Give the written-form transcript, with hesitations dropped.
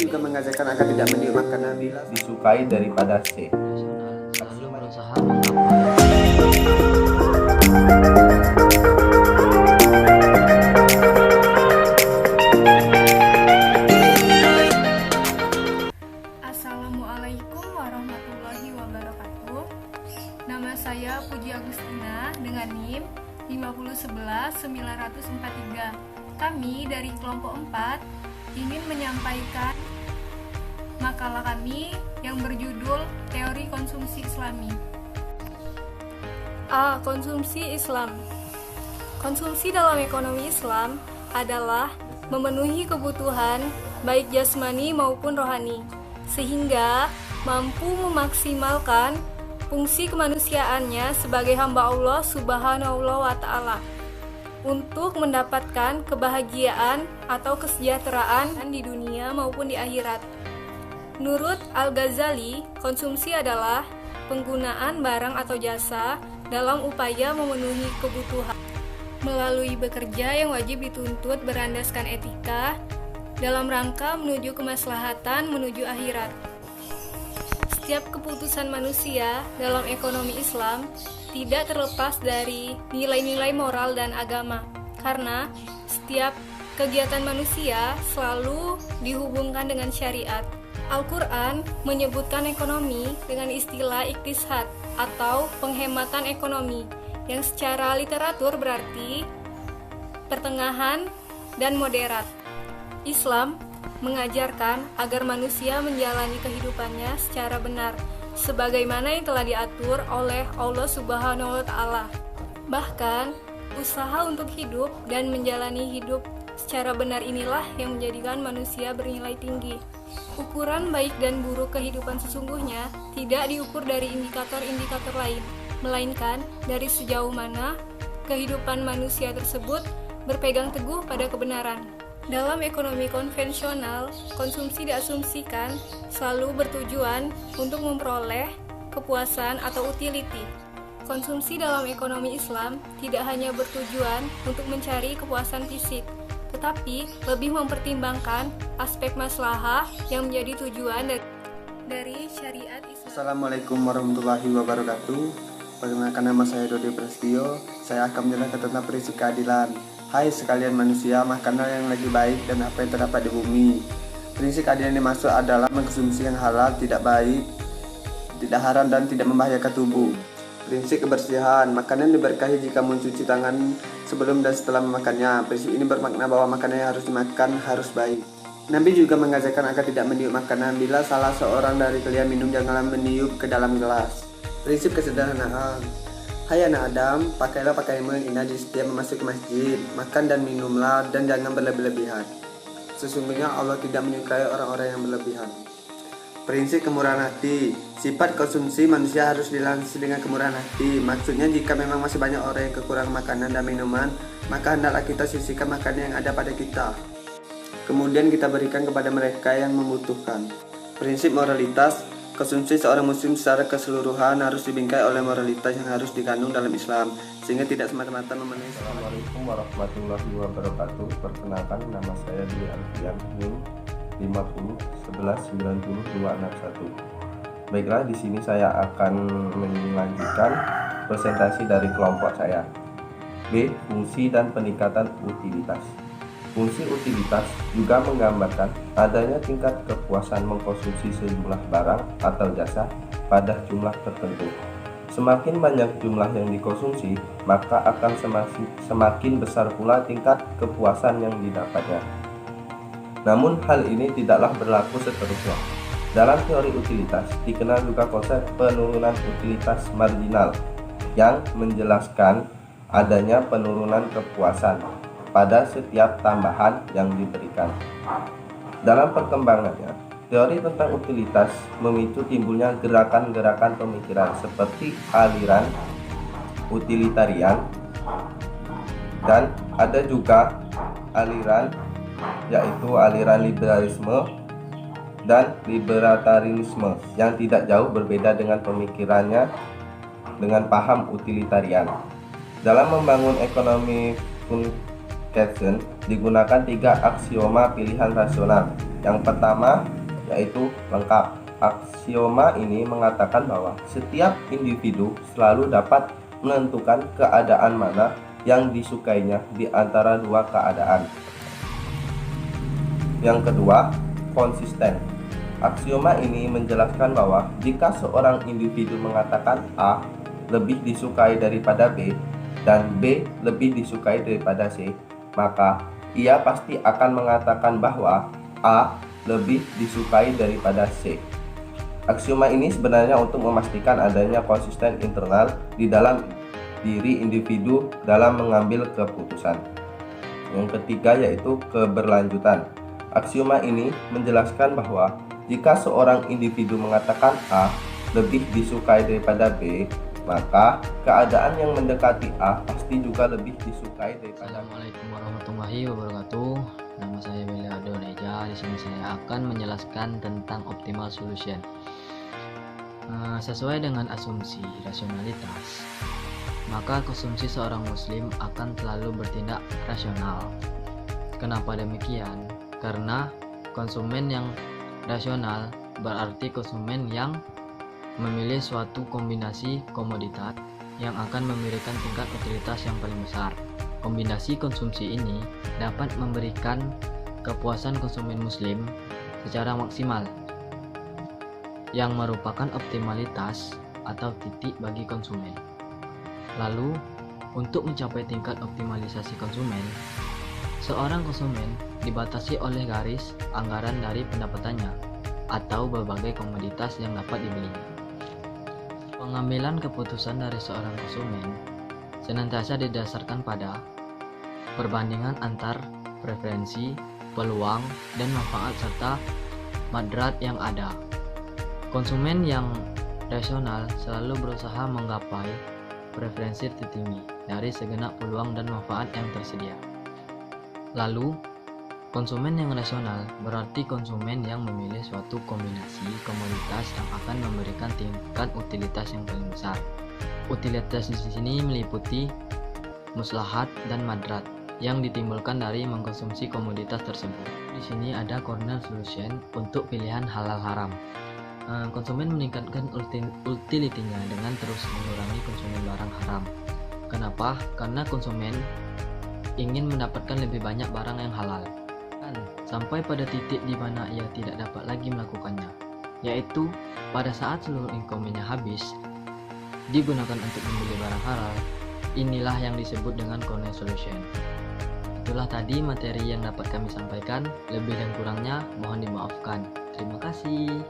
juga mengajarkan agar tidak meniup makanan bila disukai daripada C. Selalu berusaha menggapai. Assalamualaikum warahmatullahi wabarakatuh. Nama saya Puji Agustina dengan NIM 5011943. Kami dari kelompok 4 ingin menyampaikan makalah kami yang berjudul Teori Konsumsi Islami. A. Konsumsi Islam. Konsumsi dalam ekonomi Islam adalah memenuhi kebutuhan baik jasmani maupun rohani, sehingga mampu memaksimalkan fungsi kemanusiaannya sebagai hamba Allah Subhanahu wa Ta'ala untuk mendapatkan kebahagiaan atau kesejahteraan di dunia maupun di akhirat. Menurut Al-Ghazali, konsumsi adalah penggunaan barang atau jasa dalam upaya memenuhi kebutuhan melalui bekerja yang wajib dituntut berlandaskan etika dalam rangka menuju kemaslahatan menuju akhirat. Setiap keputusan manusia dalam ekonomi Islam tidak terlepas dari nilai-nilai moral dan agama, karena setiap kegiatan manusia selalu dihubungkan dengan syariat. Al-Quran menyebutkan ekonomi dengan istilah iktisad atau penghematan ekonomi, yang secara literatur berarti pertengahan dan moderat. Islam mengajarkan agar manusia menjalani kehidupannya secara benar, sebagaimana yang telah diatur oleh Allah Subhanahu wa Ta'ala. Bahkan, usaha untuk hidup dan menjalani hidup secara benar inilah yang menjadikan manusia bernilai tinggi. Ukuran baik dan buruk kehidupan sesungguhnya tidak diukur dari indikator-indikator lain, melainkan dari sejauh mana kehidupan manusia tersebut berpegang teguh pada kebenaran. Dalam ekonomi konvensional, konsumsi diasumsikan selalu bertujuan untuk memperoleh kepuasan atau utility. Konsumsi dalam ekonomi Islam tidak hanya bertujuan untuk mencari kepuasan fisik, tetapi lebih mempertimbangkan aspek maslahah yang menjadi tujuan dari syariat Islam. Assalamualaikum warahmatullahi wabarakatuh. Perkenalkan, nama saya Dodi Prasetyo. Saya akan menjelaskan tentang prinsip keadilan. Hai sekalian manusia, makanlah yang lagi baik dan apa yang terdapat di bumi. Prinsip keadilan yang dimaksud adalah mengkonsumsi yang halal, tidak baik, tidak haram dan tidak membahayakan tubuh. Prinsip kebersihan, makanan diberkahi jika mencuci tangan sebelum dan setelah memakannya. Prinsip ini bermakna bahwa makanan yang harus dimakan harus baik. Nabi juga mengajarkan agar tidak meniup makanan. Bila salah seorang dari kalian minum, janganlah meniup ke dalam gelas. Prinsip kesederhanaan. Hai anak Adam, pakailah pakaianmu yang indah di setiap memasuki masjid. Makan dan minumlah dan jangan berlebih-lebihan. Sesungguhnya Allah tidak menyukai orang-orang yang berlebihan. Prinsip kemurahan hati. Sifat konsumsi manusia harus dilandasi dengan kemurahan hati. Maksudnya jika memang masih banyak orang yang kekurangan makanan dan minuman, maka hendaklah kita sisihkan makanan yang ada pada kita, kemudian kita berikan kepada mereka yang membutuhkan. Prinsip moralitas. Konsumsi seorang muslim secara keseluruhan harus dibingkai oleh moralitas yang harus dikandung dalam Islam, sehingga tidak semata-mata memenuhi. Assalamualaikum warahmatullahi wabarakatuh. Perkenalkan, nama saya Dwi Alfian, NIM 501190261. Baiklah, di sini saya akan melanjutkan presentasi dari kelompok saya. B. Fungsi dan peningkatan utilitas. Fungsi utilitas juga menggambarkan adanya tingkat kepuasan mengkonsumsi sejumlah barang atau jasa pada jumlah tertentu. Semakin banyak jumlah yang dikonsumsi, maka akan semakin besar pula tingkat kepuasan yang didapatnya. Namun hal ini tidaklah berlaku seterusnya. Dalam teori utilitas dikenal juga konsep penurunan utilitas marginal yang menjelaskan adanya penurunan kepuasan pada setiap tambahan yang diberikan. Dalam perkembangannya, teori tentang utilitas memicu timbulnya gerakan-gerakan pemikiran seperti aliran utilitarian, dan ada juga aliran yaitu aliran liberalisme dan libertarianisme yang tidak jauh berbeda dengan pemikirannya dengan paham utilitarian. Dalam membangun ekonomi Keynes digunakan 3 aksioma pilihan rasional. Yang pertama, yaitu lengkap. Aksioma ini mengatakan bahwa setiap individu selalu dapat menentukan keadaan mana yang disukainya di antara dua keadaan. Yang kedua, konsisten. Aksioma ini menjelaskan bahwa jika seorang individu mengatakan A lebih disukai daripada B dan B lebih disukai daripada C, maka ia pasti akan mengatakan bahwa A lebih disukai daripada C. Aksioma ini sebenarnya untuk memastikan adanya konsisten internal di dalam diri individu dalam mengambil keputusan. Yang ketiga yaitu keberlanjutan. Aksioma ini menjelaskan bahwa jika seorang individu mengatakan A lebih disukai daripada B, maka keadaan yang mendekati A pasti juga lebih disukai daripada B. Assalamualaikum warahmatullahi wabarakatuh. Nama saya Willy Adoneja. Di sini saya akan menjelaskan tentang optimal solution. Sesuai dengan asumsi rasionalitas, maka konsumsi seorang muslim akan selalu bertindak rasional. Kenapa demikian? Karena konsumen yang rasional berarti konsumen yang memilih suatu kombinasi komoditas yang akan memberikan tingkat utilitas yang paling besar. Kombinasi konsumsi ini dapat memberikan kepuasan konsumen muslim secara maksimal, yang merupakan optimalitas atau titik bagi konsumen. Lalu, untuk mencapai tingkat optimalisasi konsumen, seorang konsumen dibatasi oleh garis anggaran dari pendapatannya atau berbagai komoditas yang dapat dibelinya. Pengambilan keputusan dari seorang konsumen senantiasa didasarkan pada perbandingan antar preferensi, peluang, dan manfaat serta madrat yang ada. Konsumen yang rasional selalu berusaha menggapai preferensi tertinggi dari segenap peluang dan manfaat yang tersedia. Lalu, konsumen yang rasional berarti konsumen yang memilih suatu kombinasi komoditas yang akan memberikan tingkat utilitas yang paling besar. Utilitas di sini meliputi maslahat dan madrat yang ditimbulkan dari mengkonsumsi komoditas tersebut. Di sini ada corner solution untuk pilihan halal haram. Konsumen meningkatkan utilitinya dengan terus mengurangi konsumen barang haram. Kenapa? Karena konsumen ingin mendapatkan lebih banyak barang yang halal, sampai pada titik di mana ia tidak dapat lagi melakukannya, yaitu pada saat seluruh income-nya habis digunakan untuk membeli barang halal. Inilah yang disebut dengan corner solution. Itulah tadi materi yang dapat kami sampaikan. Lebih dan kurangnya mohon dimaafkan. Terima kasih.